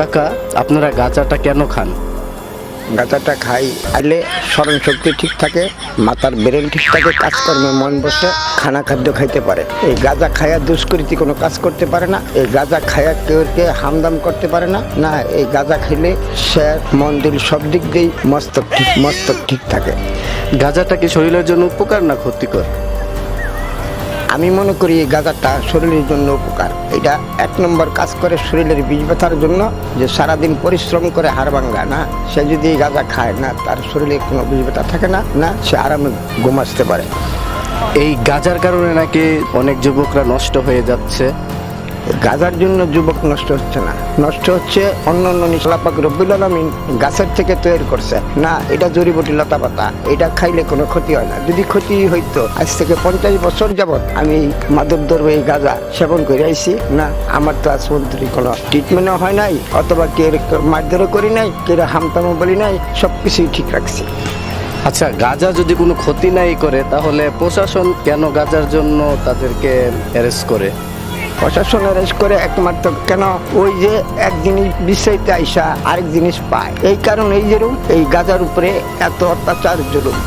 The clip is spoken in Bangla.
কাকা, আপনারা গাঁজাটা কেন খান? গাঁজাটা খাই আইলে স্মরণ শক্তি ঠিক থাকে, মাথার ব্রেন ঠিক থাকে, কাজকর্মে মন বসে, খানা খাদ্য খাইতে পারে। এই গাঁজা খায়া দুষ্কৃতি কোনো কাজ করতে পারে না। এই গাঁজা খায়া কেউকে হামদাম করতে পারে না। না, এই গাঁজা খেলে সে মন দিল সব দিক দিয়েই মস্তক ঠিক থাকে। গাঁজাটা কি শরীরের জন্য উপকার না ক্ষতিকর? আমি মনে করি এই গাঁজাটা শরীরের জন্য উপকার। এটা এক নম্বর কাজ করে শরীরের বিষ ব্যথার জন্য, যে সারাদিন পরিশ্রম করে হাড় ভাঙ্গা না, সে যদি এই গাঁজা খায় না, তার শরীরে কোনো বিষ ব্যথা থাকে না, না সে আরামে ঘুম আসতে পারে। এই গাঁজার কারণে নাকি অনেক যুবকরা নষ্ট হয়ে যাচ্ছে। গাঁজার জন্য যুবক নষ্ট হচ্ছে না, নষ্ট হচ্ছে অন্য অন্য নিশালাপাক রব্বুল আলামিন গাছের থেকে তৈরি করছে। না, এটা জড়িবুটি লতা পাতা, এটা খাইলে কোনো ক্ষতি হয় না। যদি ক্ষতি হইতো, আজ থেকে 50 বছর যাবৎ আমি মাদক দ্রব্য এই গাঁজা সেবন করে আইছি না, আমার তো আজ পর্যন্ত কোনো ট্রিটমেন্টও হয় নাই, অথবা কে মারধরও করি নাই, কে হামতামও বলি নাই, সবকিছুই ঠিক রাখছি। আচ্ছা, গাঁজা যদি কোনো ক্ষতি নাই করে, তাহলে প্রশাসন কেন গাঁজার জন্য তাদেরকে অ্যারেস্ট করে? প্রশাসন অ্যারেস্ট করে একমাত্র কেন, ওই যে এক জিনিস বিষয়তে আইসা আরেক জিনিস পায়, এই কারণে এই যেরকম এই গাজার উপরে এত অত্যাচার জরুরি।